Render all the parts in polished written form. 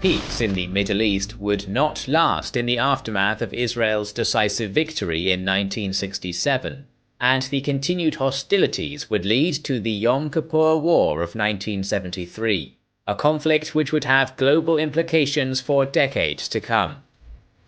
Peace in the Middle East would not last in the aftermath of Israel's decisive victory in 1967, and the continued hostilities would lead to the Yom Kippur War of 1973, a conflict which would have global implications for decades to come.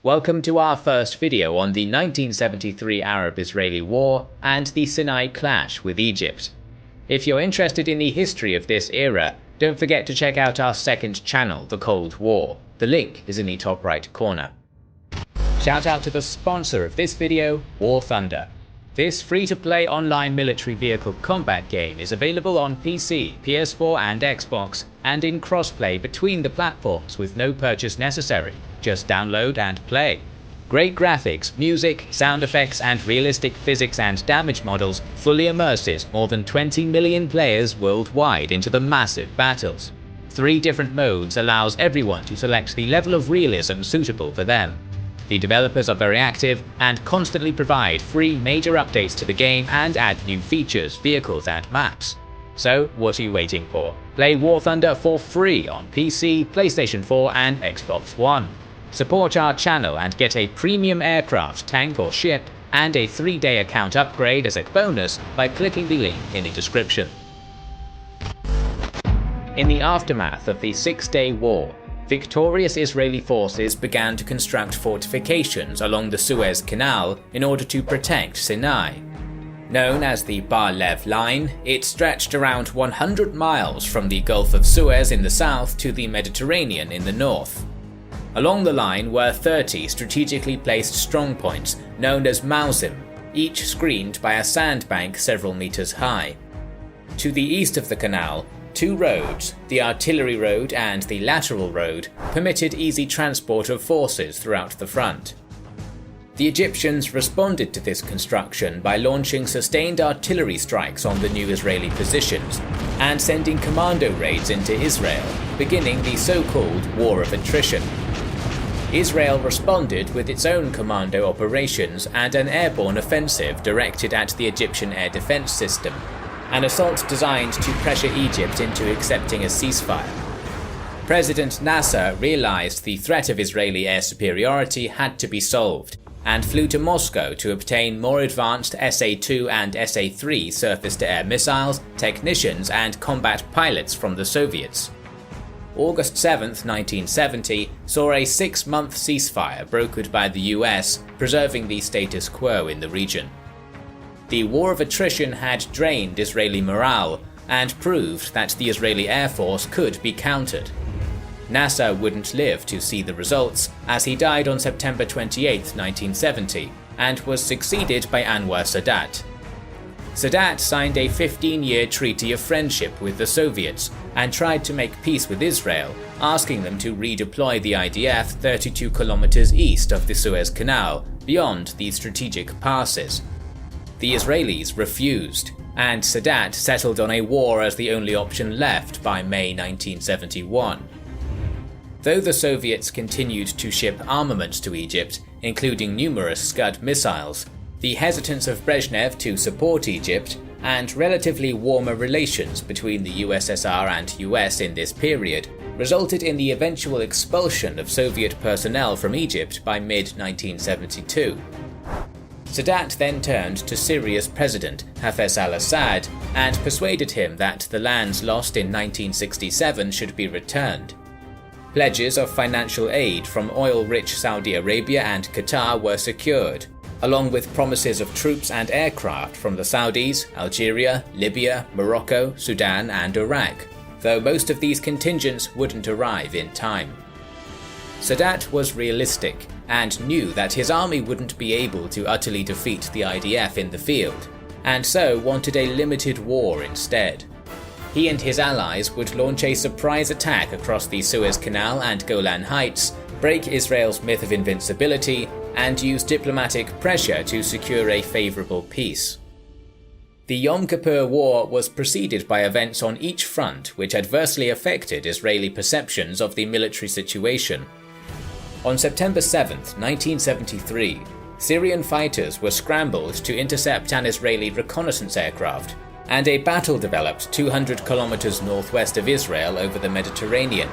Welcome to our first video on the 1973 Arab-Israeli War and the Sinai clash with Egypt. If you're interested in the history of this era, don't forget to check out our second channel, The Cold War. The link is in the top right corner. Shout out to the sponsor of this video, War Thunder. This free-to-play online military vehicle combat game is available on PC, PS4 and Xbox, and in crossplay between the platforms with no purchase necessary. Just download and play. Great graphics, music, sound effects and realistic physics and damage models fully immerses more than 20 million players worldwide into the massive battles. 3 different modes allows everyone to select the level of realism suitable for them. The developers are very active and constantly provide free major updates to the game and add new features, vehicles and maps. So what are you waiting for? Play War Thunder for free on PC, PlayStation 4 and Xbox One. Support our channel and get a premium aircraft, tank or ship, and a 3-day account upgrade as a bonus by clicking the link in the description. In the aftermath of the 6-day war, victorious Israeli forces began to construct fortifications along the Suez Canal in order to protect Sinai. Known as the Bar-Lev Line, it stretched around 100 miles from the Gulf of Suez in the south to the Mediterranean in the north. Along the line were 30 strategically placed strongpoints known as mausim, each screened by a sandbank several meters high. To the east of the canal, 2 roads, the artillery road and the lateral road, permitted easy transport of forces throughout the front. The Egyptians responded to this construction by launching sustained artillery strikes on the new Israeli positions and sending commando raids into Israel, beginning the so-called War of Attrition. Israel responded with its own commando operations and an airborne offensive directed at the Egyptian air defense system, an assault designed to pressure Egypt into accepting a ceasefire. President Nasser realized the threat of Israeli air superiority had to be solved, and flew to Moscow to obtain more advanced SA-2 and SA-3 surface-to-air missiles, technicians and combat pilots from the Soviets. August 7, 1970 saw a 6-month ceasefire brokered by the US, preserving the status quo in the region. The War of Attrition had drained Israeli morale and proved that the Israeli Air Force could be countered. Nasser wouldn't live to see the results, as he died on September 28, 1970, and was succeeded by Anwar Sadat. Sadat signed a 15-year treaty of friendship with the Soviets and tried to make peace with Israel, asking them to redeploy the IDF 32 kilometers east of the Suez Canal, beyond the strategic passes. The Israelis refused, and Sadat settled on a war as the only option left by May 1971. Though the Soviets continued to ship armaments to Egypt, including numerous Scud missiles, the hesitance of Brezhnev to support Egypt, and relatively warmer relations between the USSR and US in this period, resulted in the eventual expulsion of Soviet personnel from Egypt by mid-1972. Sadat then turned to Syria's president, Hafez al-Assad, and persuaded him that the lands lost in 1967 should be returned. Pledges of financial aid from oil-rich Saudi Arabia and Qatar were secured, along with promises of troops and aircraft from the Saudis, Algeria, Libya, Morocco, Sudan and Iraq, though most of these contingents wouldn't arrive in time. Sadat was realistic and knew that his army wouldn't be able to utterly defeat the IDF in the field, and so wanted a limited war instead. He and his allies would launch a surprise attack across the Suez Canal and Golan Heights, break Israel's myth of invincibility, and use diplomatic pressure to secure a favourable peace. The Yom Kippur War was preceded by events on each front which adversely affected Israeli perceptions of the military situation. On September 7, 1973, Syrian fighters were scrambled to intercept an Israeli reconnaissance aircraft, and a battle developed 200 kilometers northwest of Israel over the Mediterranean.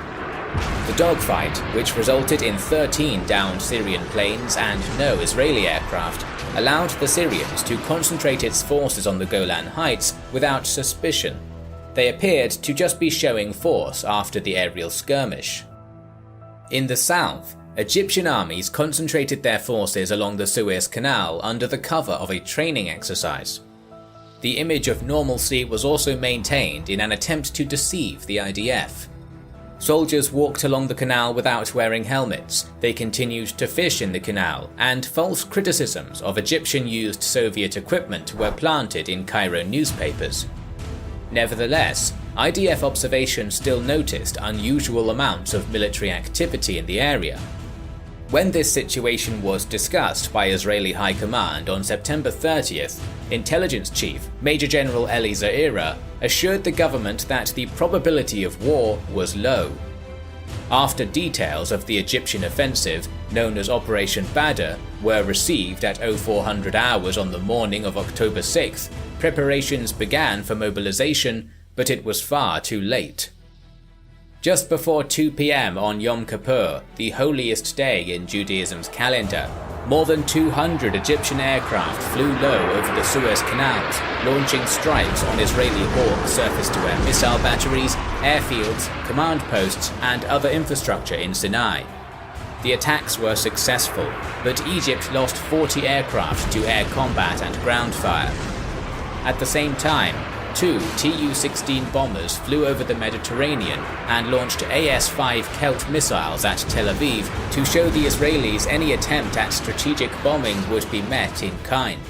The dogfight, which resulted in 13 downed Syrian planes and no Israeli aircraft, allowed the Syrians to concentrate its forces on the Golan Heights without suspicion. They appeared to just be showing force after the aerial skirmish. In the south, Egyptian armies concentrated their forces along the Suez Canal under the cover of a training exercise. The image of normalcy was also maintained in an attempt to deceive the IDF. Soldiers walked along the canal without wearing helmets, they continued to fish in the canal, and false criticisms of Egyptian-used Soviet equipment were planted in Cairo newspapers. Nevertheless, IDF observations still noticed unusual amounts of military activity in the area. When this situation was discussed by Israeli High Command on September 30th, Intelligence Chief Major General Eli Zaira assured the government that the probability of war was low. After details of the Egyptian offensive, known as Operation Badr, were received at 0400 hours on the morning of October 6th, preparations began for mobilization, but it was far too late. Just before 2 p.m. on Yom Kippur, the holiest day in Judaism's calendar, more than 200 Egyptian aircraft flew low over the Suez canals, launching strikes on Israeli Hawk surface-to-air missile batteries, airfields, command posts, and other infrastructure in Sinai. The attacks were successful, but Egypt lost 40 aircraft to air combat and ground fire. At the same time, 2 Tu-16 bombers flew over the Mediterranean and launched AS-5 Kelt missiles at Tel Aviv to show the Israelis any attempt at strategic bombing would be met in kind.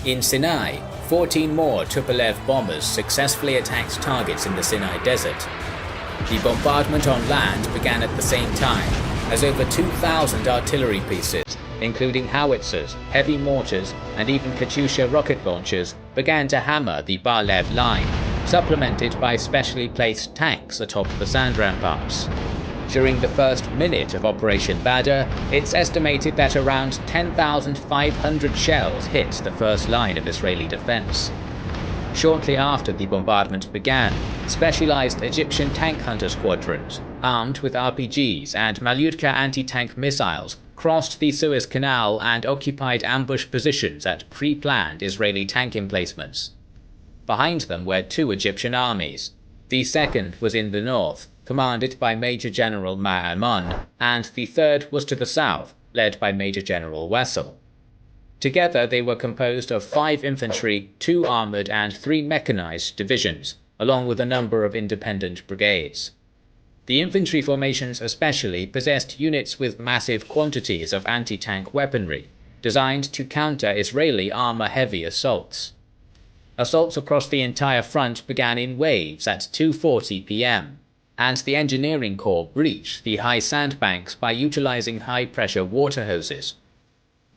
In Sinai, 14 more Tupolev bombers successfully attacked targets in the Sinai desert. The bombardment on land began at the same time, as over 2,000 artillery pieces, including howitzers, heavy mortars, and even Katyusha rocket launchers, began to hammer the Bar-Lev line, supplemented by specially placed tanks atop the sand ramparts. During the first minute of Operation Badr, it's estimated that around 10,500 shells hit the first line of Israeli defense. Shortly after the bombardment began, specialized Egyptian tank hunter squadrons, armed with RPGs and Malyutka anti-tank missiles, crossed the Suez Canal and occupied ambush positions at pre-planned Israeli tank emplacements. Behind them were 2 Egyptian armies. The second was in the north, commanded by Major General Ma'amun, and the third was to the south, led by Major General Wassel. Together they were composed of 5 infantry, 2 armoured and 3 mechanized divisions, along with a number of independent brigades. The infantry formations especially possessed units with massive quantities of anti-tank weaponry, designed to counter Israeli armour-heavy assaults. Assaults across the entire front began in waves at 2:40 p.m., and the engineering corps breached the high sandbanks by utilizing high-pressure water hoses.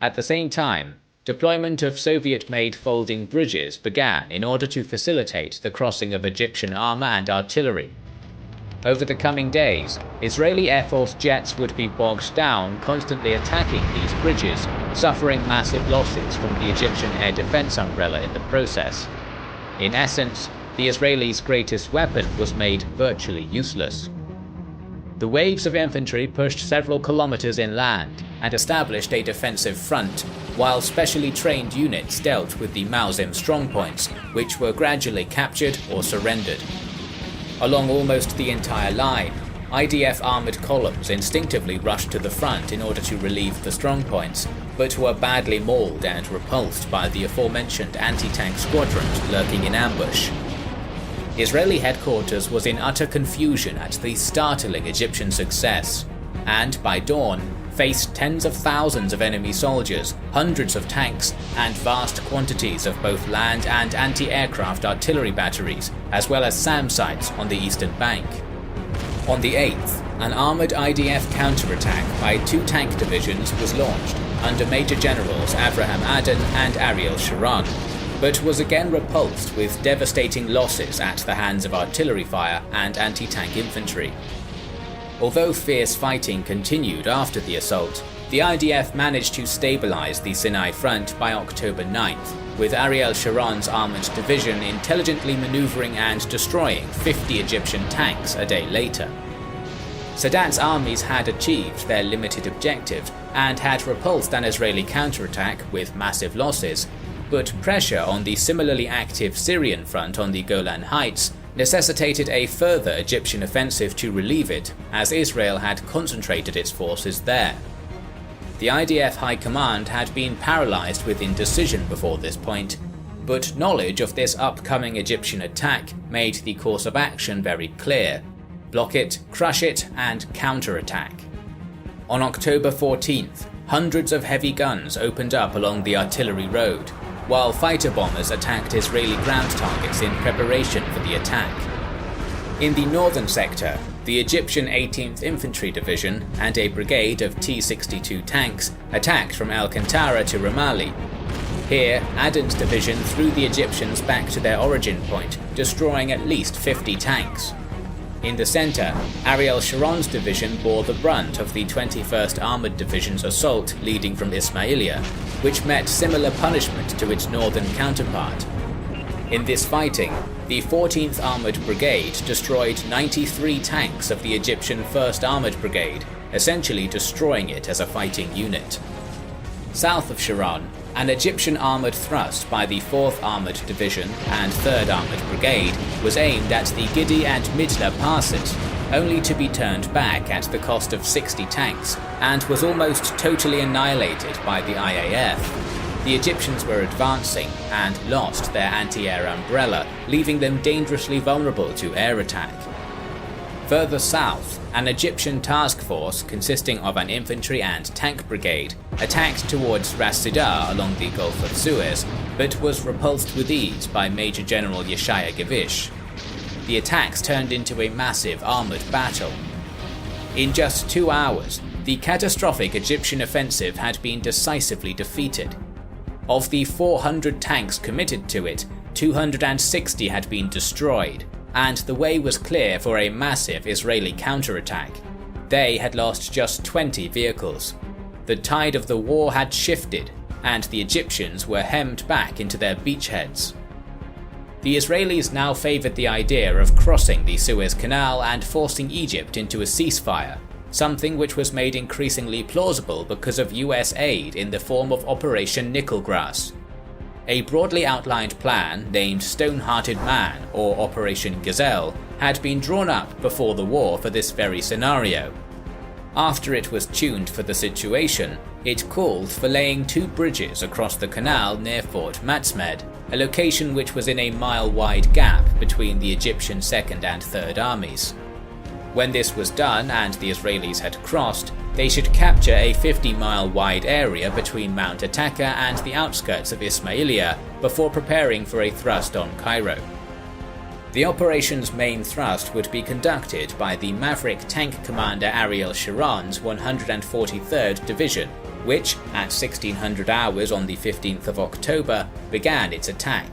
At the same time, deployment of Soviet-made folding bridges began in order to facilitate the crossing of Egyptian armour and artillery. Over the coming days, Israeli Air Force jets would be bogged down constantly attacking these bridges, suffering massive losses from the Egyptian air defense umbrella in the process. In essence, the Israelis' greatest weapon was made virtually useless. The waves of infantry pushed several kilometers inland and established a defensive front, while specially trained units dealt with the Mauzim strongpoints, which were gradually captured or surrendered. Along almost the entire line, IDF armoured columns instinctively rushed to the front in order to relieve the strongpoints, but were badly mauled and repulsed by the aforementioned anti-tank squadrons lurking in ambush. Israeli headquarters was in utter confusion at the startling Egyptian success, and by dawn faced tens of thousands of enemy soldiers, hundreds of tanks, and vast quantities of both land and anti-aircraft artillery batteries, as well as SAM sites on the eastern bank. On the 8th, an armoured IDF counterattack by 2 tank divisions was launched, under Major Generals Avraham Adan and Ariel Sharon, but was again repulsed with devastating losses at the hands of artillery fire and anti-tank infantry. Although fierce fighting continued after the assault, the IDF managed to stabilize the Sinai front by October 9th, with Ariel Sharon's armoured division intelligently maneuvering and destroying 50 Egyptian tanks a day later. Sadat's armies had achieved their limited objective and had repulsed an Israeli counterattack with massive losses, but pressure on the similarly active Syrian front on the Golan Heights necessitated a further Egyptian offensive to relieve it, as Israel had concentrated its forces there. The IDF High Command had been paralysed with indecision before this point, but knowledge of this upcoming Egyptian attack made the course of action very clear: block it, crush it, and counterattack. On October 14th, hundreds of heavy guns opened up along the artillery road, while fighter bombers attacked Israeli ground targets in preparation for the attack. In the northern sector, the Egyptian 18th Infantry Division and a brigade of T-62 tanks attacked from Al-Qantara to Ramali. Here, Aden's division threw the Egyptians back to their origin point, destroying at least 50 tanks. In the centre, Ariel Sharon's division bore the brunt of the 21st Armoured Division's assault leading from Ismailia, which met similar punishment to its northern counterpart. In this fighting, the 14th Armoured Brigade destroyed 93 tanks of the Egyptian 1st Armoured Brigade, essentially destroying it as a fighting unit. South of Sharon, an Egyptian armoured thrust by the 4th Armoured Division and 3rd Armoured Brigade was aimed at the Gidi and Midla passes, only to be turned back at the cost of 60 tanks, and was almost totally annihilated by the IAF. The Egyptians were advancing and lost their anti-air umbrella, leaving them dangerously vulnerable to air attack. Further south, an Egyptian task force consisting of an infantry and tank brigade attacked towards Ras Sidar along the Gulf of Suez, but was repulsed with ease by Major General Yeshaya Gavish. The attacks turned into a massive armoured battle. In just 2 hours, the catastrophic Egyptian offensive had been decisively defeated. Of the 400 tanks committed to it, 260 had been destroyed, and the way was clear for a massive Israeli counterattack. They had lost just 20 vehicles. The tide of the war had shifted, and the Egyptians were hemmed back into their beachheads. The Israelis now favoured the idea of crossing the Suez Canal and forcing Egypt into a ceasefire, something which was made increasingly plausible because of US aid in the form of Operation Nickelgrass. A broadly outlined plan named Stone-Hearted Man or Operation Gazelle had been drawn up before the war for this very scenario. After it was tuned for the situation, it called for laying 2 bridges across the canal near Fort Matsmed, a location which was in a mile-wide gap between the Egyptian 2nd and 3rd armies. When this was done and the Israelis had crossed, they should capture a 50-mile wide area between Mount Ataka and the outskirts of Ismailia before preparing for a thrust on Cairo. The operation's main thrust would be conducted by the Maverick tank commander Ariel Sharon's 143rd Division, which, at 1600 hours on the 15th of October, began its attack.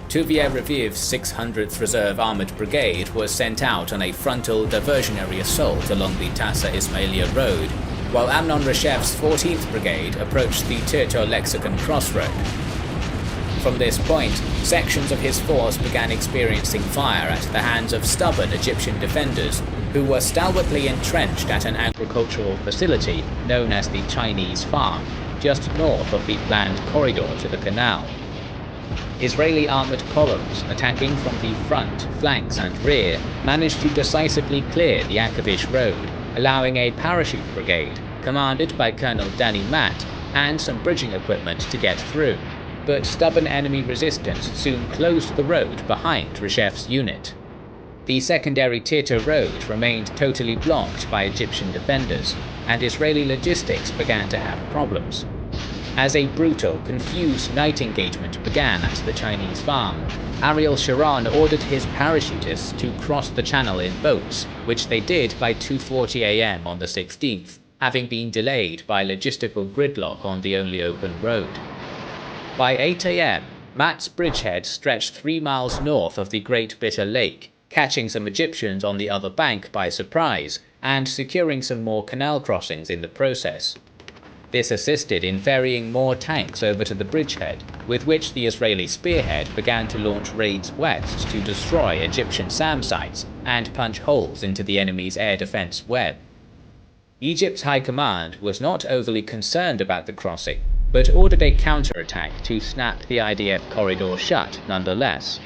Tuvia Reviv's 600th Reserve Armoured Brigade was sent out on a frontal diversionary assault along the Tassa Ismailia Road, while Amnon Reshev's 14th Brigade approached the Tirto Lexicon Crossroad. From this point, sections of his force began experiencing fire at the hands of stubborn Egyptian defenders, who were stalwartly entrenched at an agricultural facility known as the Chinese Farm, just north of the planned corridor to the canal. Israeli armoured columns attacking from the front, flanks and rear managed to decisively clear the Akavish Road, allowing a parachute brigade, commanded by Colonel Danny Matt, and some bridging equipment to get through. But stubborn enemy resistance soon closed the road behind Reshev's unit. The secondary Tirta Road remained totally blocked by Egyptian defenders, and Israeli logistics began to have problems. As a brutal, confused night engagement began at the Chinese Farm, Ariel Sharon ordered his parachutists to cross the channel in boats, which they did by 2:40 AM on the 16th, having been delayed by logistical gridlock on the only open road. By 8 AM, Matt's bridgehead stretched 3 miles north of the Great Bitter Lake, catching some Egyptians on the other bank by surprise, and securing some more canal crossings in the process. This assisted in ferrying more tanks over to the bridgehead, with which the Israeli spearhead began to launch raids west to destroy Egyptian SAM sites and punch holes into the enemy's air defense web. Egypt's high command was not overly concerned about the crossing, but ordered a counterattack to snap the IDF corridor shut nonetheless.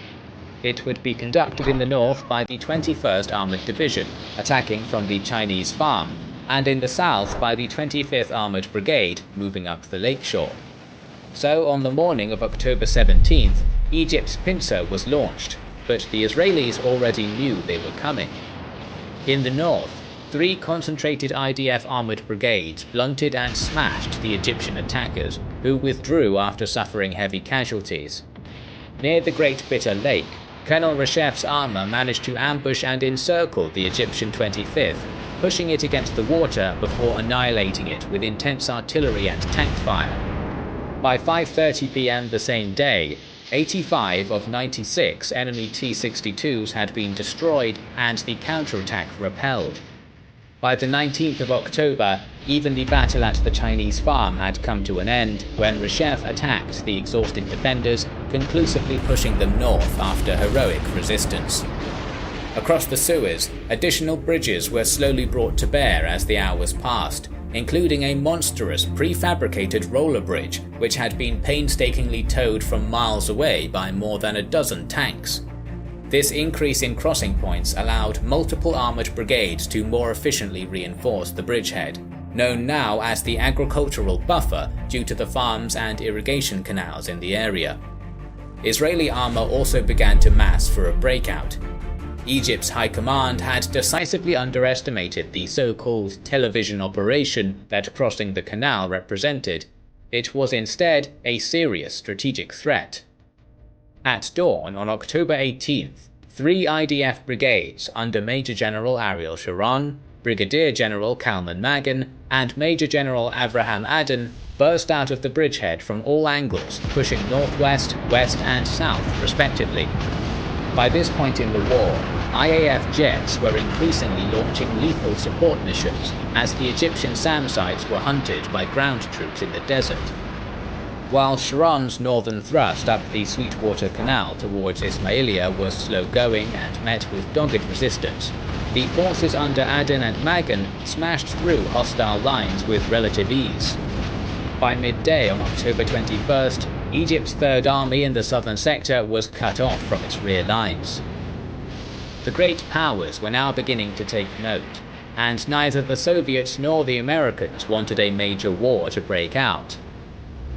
It would be conducted in the north by the 21st Armoured Division, attacking from the Chinese farm, and in the south by the 25th Armoured Brigade, moving up the lakeshore. So on the morning of October 17th, Egypt's pincer was launched, but the Israelis already knew they were coming. In the north, 3 concentrated IDF armoured brigades blunted and smashed the Egyptian attackers, who withdrew after suffering heavy casualties. Near the Great Bitter Lake, Colonel Reshef's armour managed to ambush and encircle the Egyptian 25th, pushing it against the water before annihilating it with intense artillery and tank fire. By 5:30 PM the same day, 85 of 96 enemy T-62s had been destroyed and the counterattack repelled. By the 19th of October, even the battle at the Chinese farm had come to an end when Reshef attacked the exhausted defenders, conclusively pushing them north after heroic resistance. Across the Suez, additional bridges were slowly brought to bear as the hours passed, including a monstrous prefabricated roller bridge which had been painstakingly towed from miles away by more than a dozen tanks. This increase in crossing points allowed multiple armoured brigades to more efficiently reinforce the bridgehead, known now as the agricultural buffer due to the farms and irrigation canals in the area. Israeli armour also began to mass for a breakout. Egypt's high command had decisively underestimated the so-called television operation that crossing the canal represented. It was instead a serious strategic threat. At dawn on October 18th, 3 IDF brigades under Major General Ariel Sharon, Brigadier General Kalman Magan, and Major General Avraham Aden burst out of the bridgehead from all angles, pushing northwest, west, and south respectively. By this point in the war, IAF jets were increasingly launching lethal support missions as the Egyptian SAM sites were hunted by ground troops in the desert. While Sharon's northern thrust up the Sweetwater Canal towards Ismailia was slow-going and met with dogged resistance, the forces under Aden and Magan smashed through hostile lines with relative ease. By midday on October 21st, Egypt's Third Army in the southern sector was cut off from its rear lines. The great powers were now beginning to take note, and neither the Soviets nor the Americans wanted a major war to break out.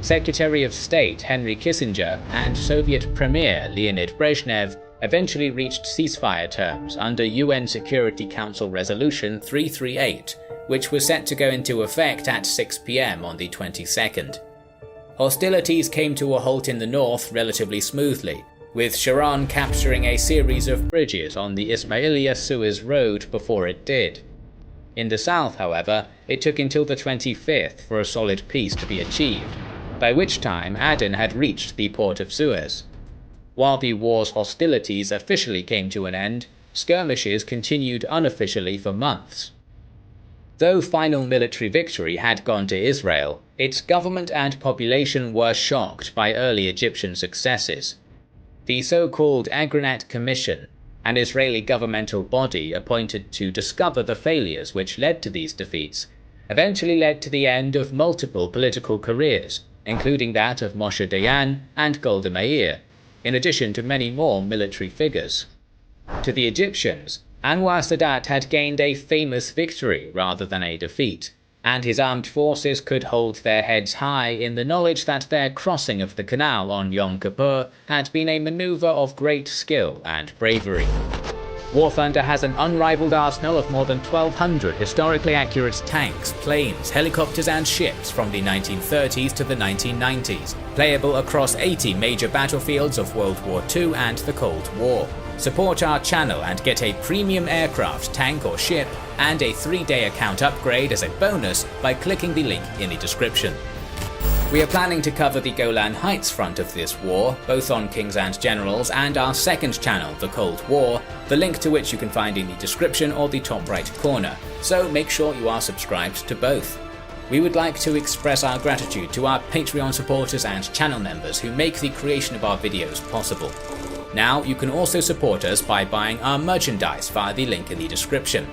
Secretary of State Henry Kissinger and Soviet Premier Leonid Brezhnev eventually reached ceasefire terms under UN Security Council Resolution 338, which was set to go into effect at 6 PM on the 22nd. Hostilities came to a halt in the north relatively smoothly, with Sharon capturing a series of bridges on the Ismailia-Suez road before it did. In the south, however, it took until the 25th for a solid peace to be achieved, by which time Aden had reached the port of Suez. While the war's hostilities officially came to an end, skirmishes continued unofficially for months. Though final military victory had gone to Israel, its government and population were shocked by early Egyptian successes. The so-called Agranat Commission, an Israeli governmental body appointed to discover the failures which led to these defeats, eventually led to the end of multiple political careers, including that of Moshe Dayan and Golda Meir, in addition to many more military figures. To the Egyptians, Anwar Sadat had gained a famous victory rather than a defeat, and his armed forces could hold their heads high in the knowledge that their crossing of the canal on Yom Kippur had been a maneuver of great skill and bravery. War Thunder has an unrivaled arsenal of more than 1,200 historically accurate tanks, planes, helicopters and ships from the 1930s to the 1990s, playable across 80 major battlefields of World War II and the Cold War. Support our channel and get a premium aircraft, tank or ship, and a 3-day account upgrade as a bonus by clicking the link in the description. We are planning to cover the Golan Heights front of this war, both on Kings and Generals and our second channel, The Cold War, the link to which you can find in the description or the top right corner, so make sure you are subscribed to both. We would like to express our gratitude to our Patreon supporters and channel members who make the creation of our videos possible. Now you can also support us by buying our merchandise via the link in the description.